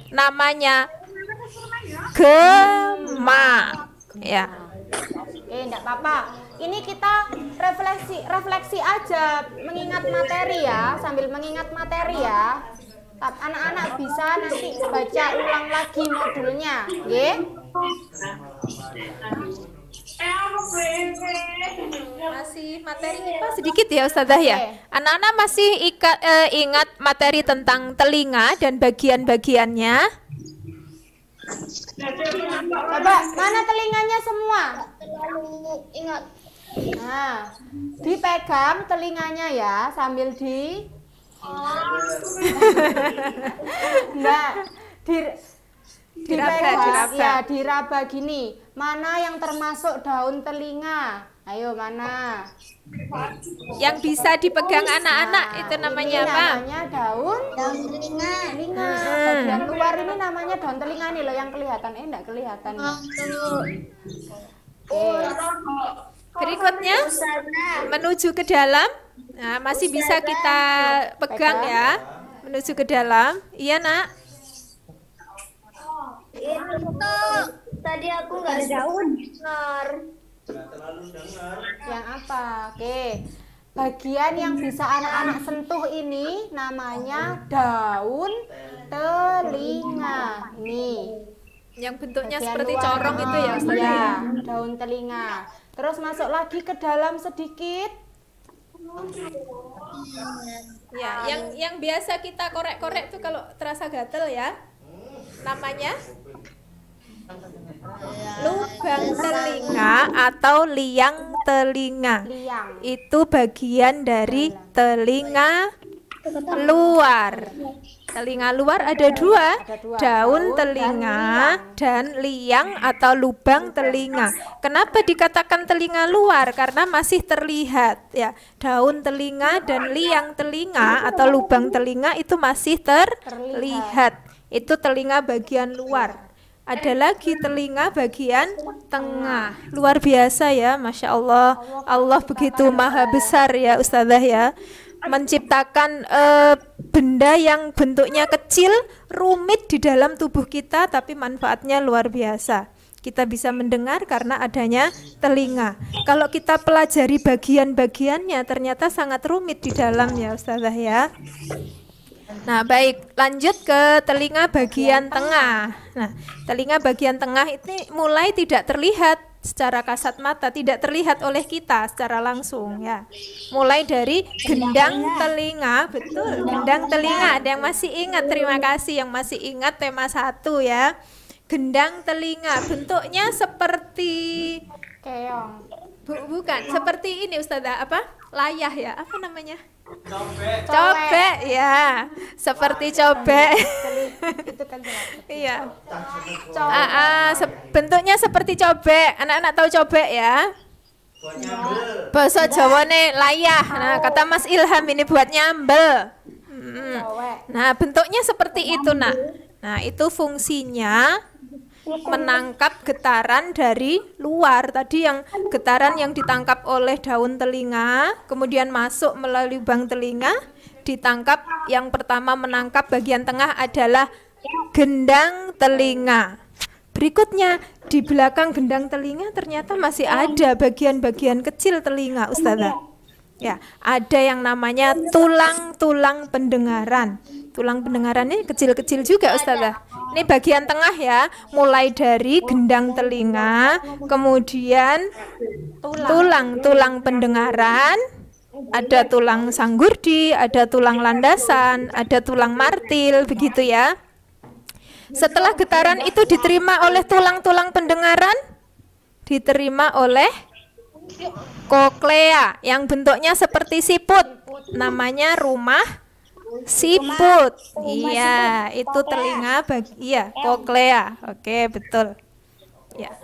A: Namanya gema. Ya.
C: Oke, enggak apa-apa. Ini kita refleksi aja, mengingat materi ya, sambil mengingat materi ya. Anak-anak bisa nanti baca ulang lagi modulnya, nggih?
A: Masih materi IPA sedikit ya Ustazah ya. Anak-anak masih ingat materi tentang telinga dan bagian-bagiannya.
C: Coba, mana telinganya semua?
B: Terlalu ingat.
C: Nah, dipegang telinganya ya, sambil dipegang, ya, diraba gini. Mana yang termasuk daun telinga? Ayo, mana?
A: Yang bisa dipegang anak-anak itu namanya
C: Ini
A: apa?
C: namanya daun
B: Telinga.
C: telinga. Bagian luar ini namanya daun telinga nih loh, yang kelihatan. Enggak kelihatan. Oke.
A: Berikutnya menuju ke dalam. Nah, masih bisa kita pegang ya. Menuju ke dalam. Iya, Nak.
B: Itu tadi aku nggak daun.
C: Yang apa? Oke. Bagian yang bisa anak-anak sentuh ini namanya daun telinga. Ini.
A: Yang bentuknya
C: Bagian
A: seperti
C: luar.
A: corong itu ya, Ustazah.
C: Ya, daun telinga. Terus masuk lagi ke dalam sedikit.
A: Ya, yang biasa kita korek-korek tuh kalau terasa gatel ya. Namanya lubang telinga atau liang telinga.
C: Liang.
A: Itu bagian dari telinga luar. Telinga luar ada dua, daun telinga dan liang atau lubang telinga. Kenapa dikatakan telinga luar? Karena masih terlihat ya. Daun telinga dan liang telinga atau lubang telinga itu masih terlihat. Itu telinga bagian luar. Ada lagi telinga bagian tengah. Luar biasa ya, Masya Allah. Allah begitu maha besar ya Ustazah ya. Menciptakan benda yang bentuknya kecil, rumit di dalam tubuh kita, tapi manfaatnya luar biasa. Kita bisa mendengar karena adanya telinga. Kalau kita pelajari bagian-bagiannya, ternyata sangat rumit di dalamnya Ustazah ya. Nah, baik, lanjut ke telinga bagian tengah. Nah, telinga bagian tengah ini mulai tidak terlihat secara kasat mata, tidak terlihat oleh kita secara langsung ya. Mulai dari gendang telinga, betul, gendang telinga. Ada yang masih ingat? Terima kasih yang masih ingat tema 1 ya. Gendang telinga, bentuknya seperti
C: Keong.
A: bukan, seperti ini Ustazah, apa? Layah ya, apa namanya?
C: Cobek.
A: Cobek ya, seperti cobek.
C: Itu kan
A: Iya. Bentuknya seperti cobek. Anak-anak tahu cobek ya? Bahasa Jawane layah. Nah, kata Mas Ilham ini buat nyambel. Nah, bentuknya seperti itu, Nak. Nah, itu fungsinya menangkap getaran dari luar. Tadi yang getaran yang ditangkap oleh daun telinga, kemudian masuk melalui lubang telinga, ditangkap. Yang pertama menangkap bagian tengah adalah gendang telinga. Berikutnya di belakang gendang telinga ternyata masih ada bagian-bagian kecil telinga, Ustazah. Ya, ada yang namanya tulang-tulang pendengaran. Tulang pendengaran ini kecil-kecil juga Ustazah. Ini bagian tengah ya, mulai dari gendang telinga, kemudian tulang-tulang pendengaran, ada tulang sanggurdi, ada tulang landasan, ada tulang martil, begitu ya. Setelah getaran itu diterima oleh tulang-tulang pendengaran, diterima oleh koklea yang bentuknya seperti siput, namanya rumah siput. Iya, itu telinga iya, koklea. Oke, betul. Ya.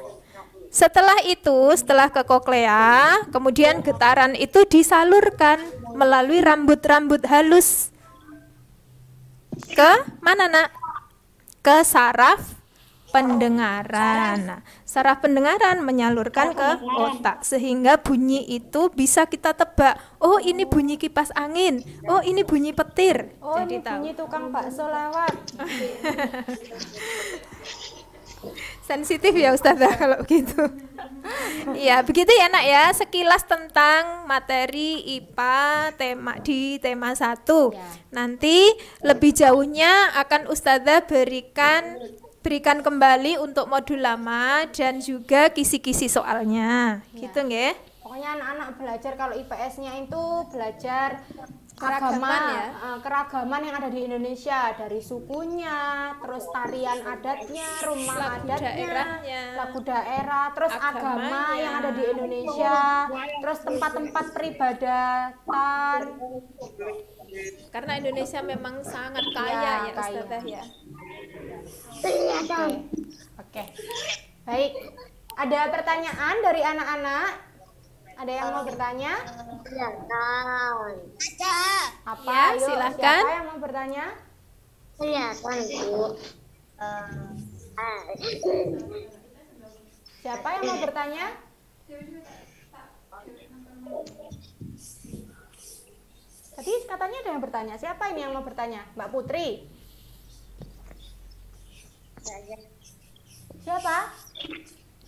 A: Setelah itu, setelah ke koklea, kemudian getaran itu disalurkan melalui rambut-rambut halus ke mana, Nak? Ke saraf pendengaran. Nah, saraf pendengaran menyalurkan ke otak sehingga bunyi itu bisa kita tebak. Oh, ini bunyi kipas angin. Oh, ini bunyi petir.
C: Oh,
A: Jadi
C: ini
A: tahu.
C: bunyi tukang bakso lewat.
A: Sensitif ya Ustazah kalau gitu. Iya, begitu ya nak ya, sekilas tentang materi IPA di tema 1.
C: Ya.
A: Nanti lebih jauhnya akan Ustazah berikan kembali untuk modul lama dan juga kisi-kisi soalnya.
C: Ya.
A: Gitu nggih?
C: Pokoknya anak-anak belajar kalau IPS-nya itu belajar
A: Keragaman ya.
C: Keragaman yang ada di Indonesia, dari sukunya, terus tarian adatnya, rumah
A: Lagu
C: adatnya,
A: daerahnya,
C: lagu daerah, terus agama
A: agamanya.
C: yang ada di Indonesia, terus tempat-tempat peribadatan.
A: Karena Indonesia memang sangat kaya
C: Ya,
A: ya,
C: kaya.
A: Ustazah ya.
C: Oke. Baik. Ada pertanyaan dari anak-anak? Ada yang mau bertanya?
B: Ada.
C: Apa?
A: Ya,
C: Ayo,
A: silakan.
C: Siapa yang mau bertanya?
B: Kelihatan, Bu.
C: Siapa yang mau bertanya? Tadi katanya ada yang bertanya. Siapa ini yang mau bertanya? Mbak Putri. Siapa?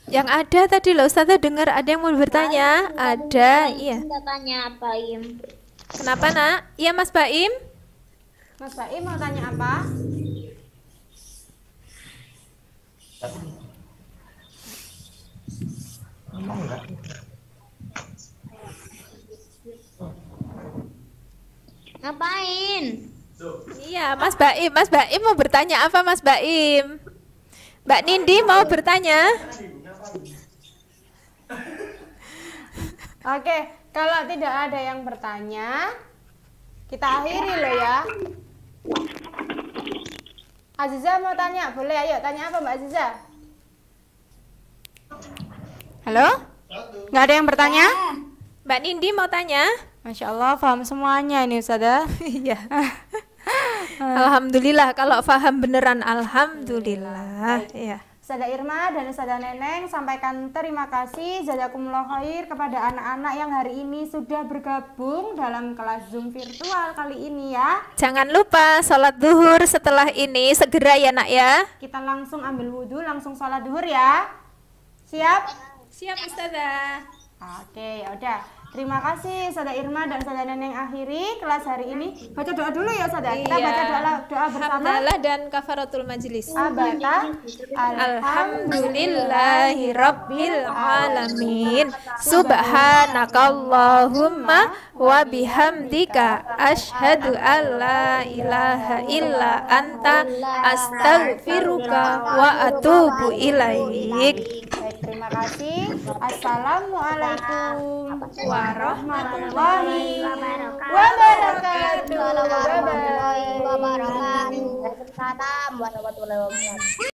A: Yang ada tadi loh Ustazah dengar ada yang mau bertanya. Ada, iya.
B: Tanya apa, Im?
A: Kenapa nak? Iya Mas Baim.
C: Mas Baim mau tanya apa?
B: Ngapain?
A: Iya Mas Baim. Mas Baim mau bertanya apa Mas Baim? Mbak Nindi mau bertanya?
C: Oke, kalau tidak ada yang bertanya, kita akhiri loh ya. Aziza mau tanya, boleh? Ayo tanya apa Mbak Aziza? Halo? Nggak ada yang bertanya?
A: Mbak Nindi mau tanya?
C: Masya Allah, paham semuanya ini Ustazah.
A: Iya. Alhamdulillah kalau paham beneran alhamdulillah. Iya.
C: Ustazah Irma dan Ustazah Neneng sampaikan terima kasih jazakumullah khair kepada anak-anak yang hari ini sudah bergabung dalam kelas Zoom virtual kali ini ya.
A: Jangan lupa sholat zuhur setelah ini segera ya nak ya.
C: Kita langsung ambil wudhu, langsung sholat duhur ya. Siap?
A: Siap Ustazah.
C: Oke, ya udah. Terima kasih Ustazah Irma dan Ustazah Neneng akhiri kelas hari ini. Baca doa dulu ya Ustazah. Kita baca doa bersama.
A: Hamdalah dan kafaratul majlis.
C: Abata.
A: Alhamdulillahi rabbil alamin. Subhanakallahumma wa bihamdika asyhadu an la ilaha illa anta astaghfiruka wa atubu ilaik.
C: Baik, terima kasih. Assalamualaikum warahmatullahi wabarakatuh. Bye-bye.
B: Waalaikumsalam warahmatullahi wabarakatuh.